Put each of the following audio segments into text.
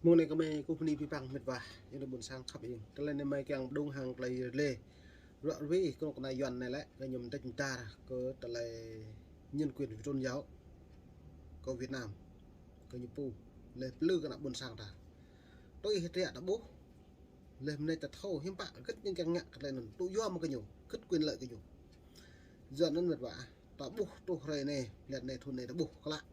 Mô này có mê company pi bằng mệt vả nhưng là buồn sang khắp yên cái lên mai càng đông hàng lấy lê rõ với con này dọn này lại cái nhầm tay chúng ta có trả lại nhân quyền tôn giáo có Việt Nam có như pu lê lư cái nào buồn sang ta tôi hết rẻ đã bố lê này ta thâu hiếm bạn rất những cái ngạc cái này tôi do một cái nhủ cất quyền lợi cái nhủ dọn nó mệt vả ta bố tôi rồi này lần này thôn này đã bố các bạn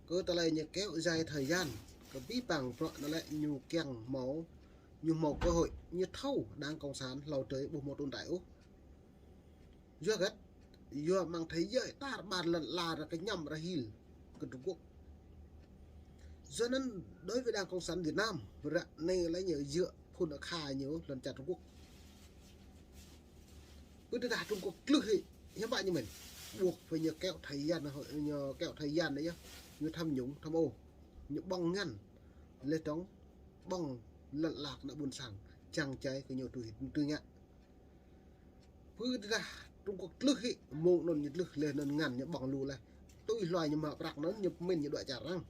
có trả lại những kéo dài thời gian cái bí bằng nó lại nhu keng máu như một cơ hội như thâu đang cộng sản lâu tới bộ một tồn tại úc do gắt do mang thấy dễ ta bàn lần là cái nhầm ra hil của Trung Quốc do nên đối với đảng cộng sản Việt Nam này lấy nhờ dựa phun ở khai nhớ lần chặt Trung Quốc với đạt Trung Quốc lực thì hiếm bạn như mình buộc phải nhờ kẹo thời gian nhờ kẹo thời gian đấy nhá như tham nhũng tham ô những băng ngăn lê trống băng lận lạc đã buồn sảng chẳng cháy cái nhiều từ ngạn cứ ra Trung Quốc lực he mông nó nhiệt lực lên nên ngàn những bằng lù này tôi loài nhưng mà đặt nó nhập mình như đoạn trả răng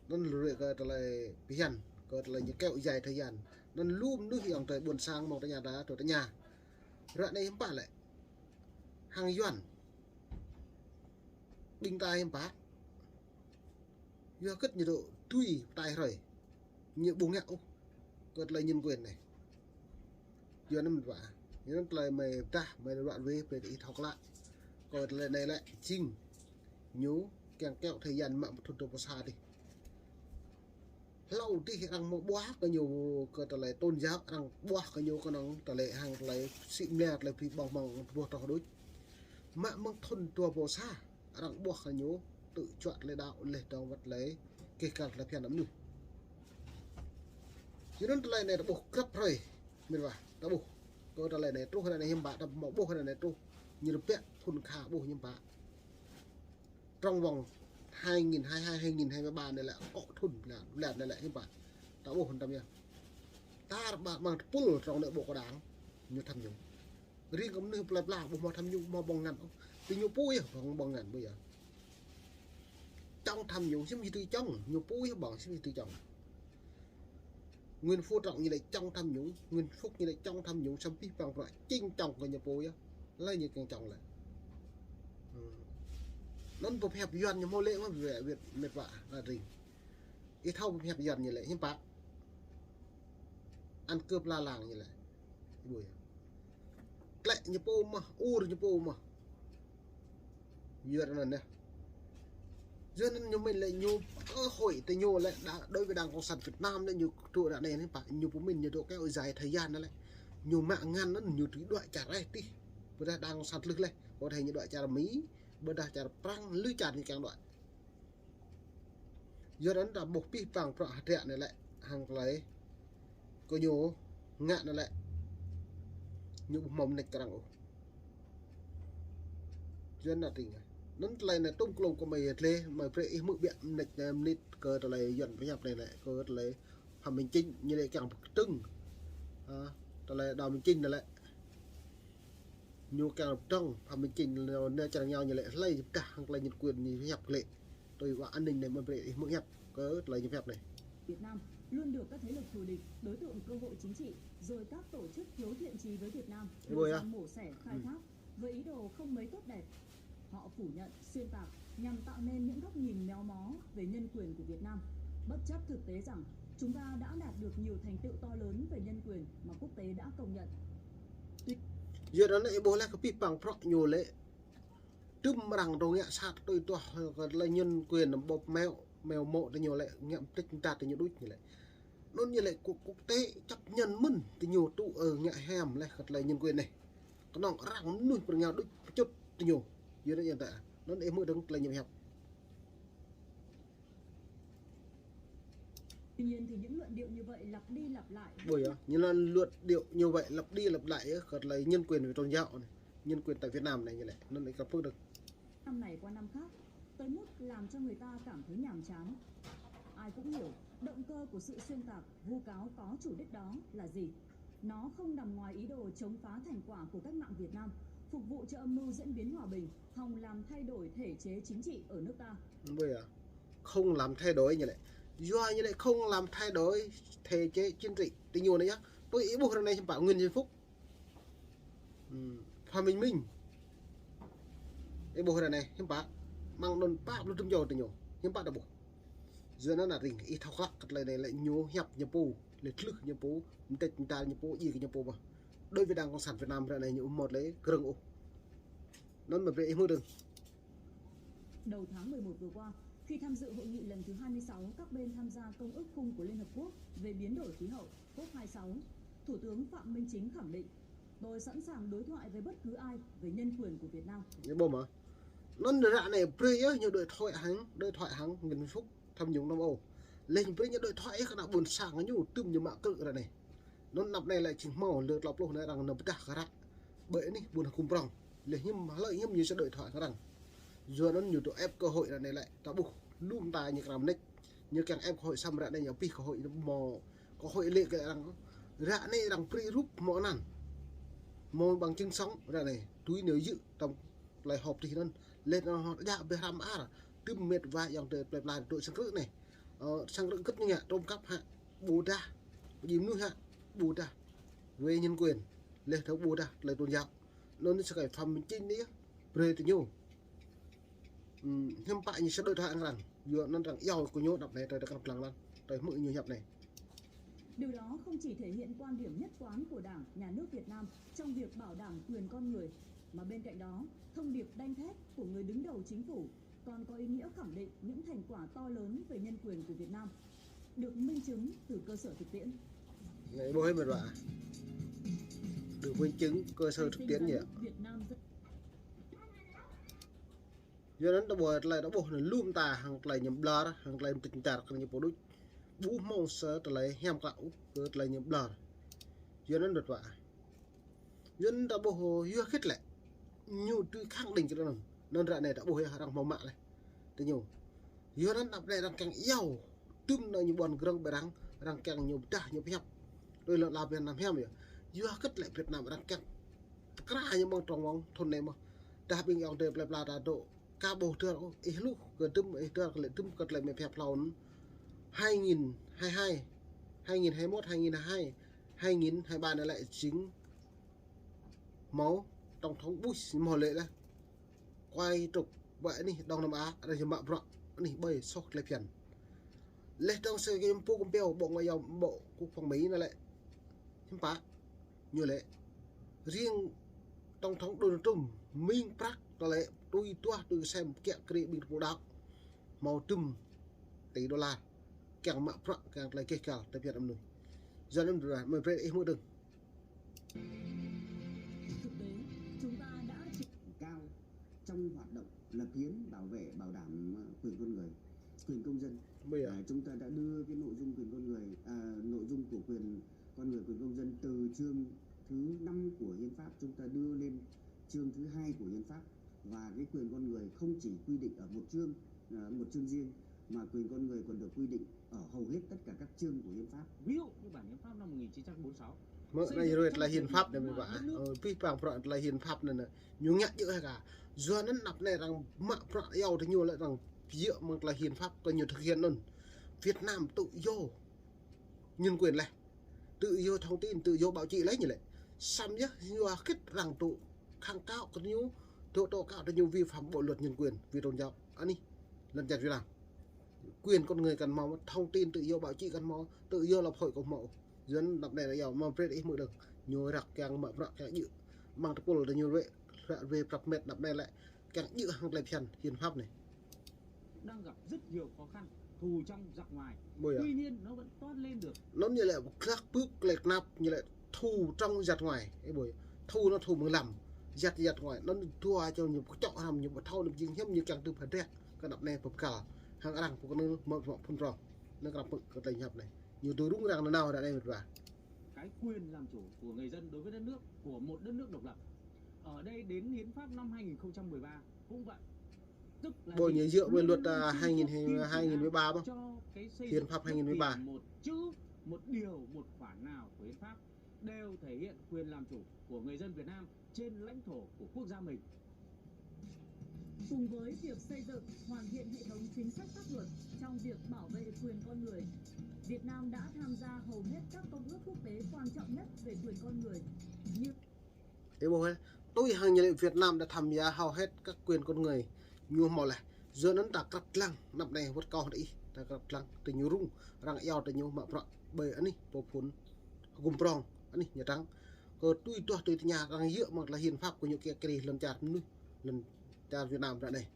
nó lười cái lại biển cái là những kẹo dài thời gian nó luôn nước hiện trời buồn sang mong tới nhà đá tới nhà rồi đây em bạn lại hàng doan đinh tai em bác do cất nhiệt độ tùy tài rồi như bùng nhạo cái là nhân quyền này do nó mình vả những lời mày ta mày đoạn về ít học lại còn lời này lại chinh nhú kèng kẹo thời gian mạng một thôn xa đi lâu thì rằng một bó có nhiều cái là tôn giáo rằng bó có nhiều cái nóng tờ lệ hàng lấy xịn nẹt lấy bằng bằng vô trò đối mạng mang thôn tua bò xa rằng bó có nhiều tự chọn lấy đạo lấy đầu vật lấy kể cả là phiền lắm nhủ chứ nó lời này đã buộc cấp rồi mình bảo đã buộc tôi trả lời này trúc này hiểm bạ đập mẫu bố này trúc như được biết thôn khá bố hiểm bạ trong vòng 2022 2023 này là có thôn là này lại hiểm bạ đã bố phần trăm nha ta bạn bằng pull trong nội bộ có đáng như tham nhũng riêng cũng như là bộ mà tham nhũng mà bằng ngàn thì nhiều pui bằng ngàn bây giờ trong tham nhũng xem gì từ trong nhiều pui bằng xem gì từ trong nguyên phu trọng như này trong tham nhũng nguyên phúc như này trong tham nhũng xong tiếp bằng loại chinh trọng của nhà bố lấy như càng trọng lại nó bộc hẹp dần như mô lễ mà về Việt mệt vả là gì ít thâu bộc hẹp dần như lại hiếm bạc ăn cướp la làng như lại buổi lại như bố mà như bố mà dần này nè cho nên như mình lại nhiều cơ hội thì nhiều lại đã đối với đảng cộng sản Việt Nam đấy nhiều trụ đã này phải nhiều của mình nhiều độ kéo dài thời gian đó lại nhiều mạng ngăn nó nhiều thứ đoạn trả lại đi bây giờ đang sản lực lên có thể như đoạn trả Mỹ bây giờ trả prang lưới trả như càng đoạn do đó là một pi bằng pro hạt này lại hàng lấy có nhiều ngạn nó lại nhiều mầm này càng dân là tình nó lại là tung lồng của mày lê mày phải mượn biện nịch nít cơ lại dần với nhập này lại cơ lại hàm mình chinh như này càng trưng lại đào mình chinh lại nhiều càng trăng hàm mình chinh nơi chẳng nhau như lại lấy cả hàng lại nhân quyền như nhập lệ tôi gọi an ninh này mà phải mượn nhập cơ lại nhập này Việt Nam luôn được các thế lực thù địch, đối tượng cơ hội chính trị, rồi các tổ chức thiếu thiện chí với Việt Nam đưa ra mổ xẻ khai thác với ý đồ không mấy tốt đẹp. Họ phủ nhận, xuyên tạc nhằm tạo nên những góc nhìn méo mó về nhân quyền của Việt Nam, bất chấp thực tế rằng chúng ta đã đạt được nhiều thành tựu to lớn về nhân quyền mà quốc tế đã công nhận. Giờ đó lại bố lại có bị bằng pro nhiều lệ trùm rằng đồ nhẹ sát tôi là nhân quyền bột mèo mộ thì nhiều lệ nhậm tích ta thì nhiều đút như lệ nó như lệ quốc tế chấp nhận mình thì nhiều tụ ở nhẹ hẻm lại thật là nhân quyền này có nòng rằng nuôi bằng nhau đút chút thì nhiều giờ đó hiện tại nó để mới đứng là nhiều hẹp. Tuy nhiên thì những luận điệu như vậy lặp đi lặp lại Bởi như là luận điệu như vậy lặp đi lặp lại thật là nhân quyền về tôn giáo này nhân quyền tại Việt Nam này như lệ nó lại gặp phước được năm này qua năm khác tới mức làm cho người ta cảm thấy nhàm chán. Ai cũng hiểu động cơ của sự xuyên tạc vu cáo có chủ đích đó là gì. Nó không nằm ngoài ý đồ chống phá thành quả của cách mạng Việt Nam, phục vụ cho âm mưu diễn biến hòa bình, hòng làm thay đổi thể chế chính trị ở nước ta. bây giờ không làm thay đổi như vậy do như lại không làm thay đổi thể chế chính trị tình nhiều này nhá tôi ý buộc này bảo nguyên nhân phúc hòa mình cái buộc này hiếm bá mang đồn bác luôn trong dầu tình nhiều hiếm bá đã buộc giờ nó là rình ít thao khắc cật lại này lại nhố hẹp nhập bù lại lức nhập bù tết ta nhập bù gì cái nhập bù mà đối với đảng cộng sản Việt Nam ra này những một lấy cường ô nó mà về môi đường. Đầu tháng 11 vừa qua, khi tham dự hội nghị lần thứ 26 các bên tham gia Công ước Khung của Liên Hợp Quốc về biến đổi khí hậu COP26, Thủ tướng Phạm Minh Chính khẳng định: tôi sẵn sàng đối thoại với bất cứ ai về nhân quyền của Việt Nam. Cái bố mà nó ra này pre nhiều đối thoại hắn Nguyễn Phúc tham nhũng Nam Âu lên với những đối thoại các đạo buồn sang cái nhủ tùm như mạng cự ra này nó nằm này lại chính màu lượt lọc lô này rằng nó tất cả bởi ní buồn cùng rong lấy nhưng mà lợi nhưng như sẽ đối thoại các rằng giờ nó nhiều tụi ép cơ hội là này lại ta buộc luôn tài như làm nick như càng ép cơ hội xăm ra đây nhiều pi cơ hội nó mò có hội lệ cái rằng ra này rằng pre rút mỏ nằn mò bằng chân sóng ra này túi nếu dự trong lại họp thì nó lên nó đã về làm á tùm mệt và dòng từ lại đội sang rữ này sang rữ cấp như nhà trong cấp hạ bù đa gì nữa hạ bù đa về nhân quyền lên thấu bù đa lại tôn giáo nó sẽ phải phòng mình chính nữa về thì nhiều hiện tại như sẽ đối thoại rằng vừa nó rằng giàu của nhau đọc này tới đặc lăng lăng tới mọi nhiều nhập này. Điều đó không chỉ thể hiện quan điểm nhất quán của Đảng, Nhà nước Việt Nam trong việc bảo đảm quyền con người, mà bên cạnh đó, thông điệp đanh thép của người đứng đầu chính phủ còn có ý nghĩa khẳng định những thành quả to lớn về nhân quyền của Việt Nam, được minh chứng từ cơ sở thực tiễn. Này bố hết mệt vả. Được minh chứng cơ sở thực tiễn nhỉ? Do đó nó bộ là luôn ta hàng lại nhầm blur hàng lại tình trạng như bộ đối bú mong sơ lại hem cạo cơ lại nhầm blur do nó đột vả do nó bộ vừa khít lại nhiều tuy khẳng định cho nó nên ra này đã bộ hàng màu mạ này thế nhiều do nó đập này đang càng giàu tüm nơi như bọn grông bè đang càng nhiều ta nhiều hẹp đôi lần làm việc làm heo vậy vừa khít lại Việt Nam đang càng cả như mong trong mong thôn này mà ta bình ông đẹp là độ ca bầu thường ít lúc gần tüm ít ra lại tüm cật lại mẹ phép lòn 2022 2021 2022 2023 này lại chính máu tổng thống Bush mò lệ đây quay trục vậy đi Đông Nam Á đây là mạng rộng này bơi sốt lại phiền lệ trong sự game Pompeo bộ ngoại giao bộ quốc phòng Mỹ này lại hiếm phá như lệ riêng tổng thống Donald Trump minh prác là lệ tôi xem kẹo kri bình bộ đạo màu trùm tỷ đô la càng mạng phẳng càng lại kê cả tại Việt Nam này giờ nó rồi mà về ít mua đừng thực tế chúng ta đã cao trong hoạt động lập hiến bảo vệ bảo đảm quyền con người quyền công dân chúng ta đã đưa cái nội dung quyền con người nội dung của quyền con người quyền công dân từ chương thứ 5 của hiến pháp chúng ta đưa lên chương thứ 2 của hiến pháp và cái quyền con người không chỉ quy định ở một chương riêng mà quyền con người còn được quy định ở hầu hết tất cả các chương của hiến pháp. Ví dụ như bản hiến pháp năm 1946. Đây rồi là hiến pháp này mình bảo vi phạm pháp là hiến pháp này nhiều nhặt dữ cả do nó nạp này rằng mạng pháp yêu thì nhiều lại rằng dựa mà là hiến pháp có nhiều thực hiện luôn Việt Nam tự do nhân quyền này tự do thông tin tự do báo chí lấy như vậy xăm nhá do khích rằng tụ kháng cao có nhiều tố cáo nhiều vi phạm bộ luật nhân quyền vì tôn giáo anh đi lần chặt Việt Nam quyền con người cần mong thông tin tự do báo chí cần mong tự do lập hội công mẫu dân đập này là giàu mà về ít mới được nhiều đặc càng mở rộng càng dự mang tập là nhiều về tập mệt đập này lại càng dự hàng lại phiền hiến pháp này đang gặp rất nhiều khó khăn thù trong giặc ngoài tuy nhiên nó vẫn toát lên được nó như là các bước lệch nạp như lại thù trong giặc ngoài cái buổi thù nó thù bằng làm giặc ngoài nó thua cho nhiều chọn làm nhiều thâu được riêng hiếm như càng từ phải rét cái đập này phục cả hàng ăn của nó một phần rộng nó gặp cái tình hợp này nhiều tôi đúng rằng là nào đã đây một vài cái quyền làm chủ của người dân đối với đất nước của một đất nước độc lập ở đây đến hiến pháp năm 2013 cũng vậy tức là bồi nhớ dựa với luật 2013 không hiến pháp 2013 một chữ một điều một khoản nào của hiến pháp đều thể hiện quyền làm chủ của người dân Việt Nam trên lãnh thổ của quốc gia mình. Cùng với việc xây dựng, hoàn thiện hệ thống chính sách pháp luật trong việc bảo vệ quyền con người, Việt Nam đã tham gia hầu hết các công ước quốc tế quan trọng nhất về quyền con người như tôi hàng nhà Việt Nam đã tham gia hầu hết các quyền con người như màu này giờ nó đã cắt lăng năm nay vượt cao đấy đã cắt lăng từ nhiều rung răng eo từ nhiều mạ bọ bơi anh đi bộ phun gồm prong anh đi nhà trắng tôi từ nhà răng dựa mà là hiến pháp của những cái lần chặt nuôi lần chặt Việt Nam ra này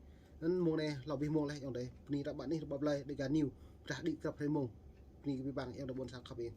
nên mùa này là vì mùa này ở đây ni đã bạn đi bập lại để gà nhiều đã đi cặp hay mông ni với bằng em đã buồn sang khắp em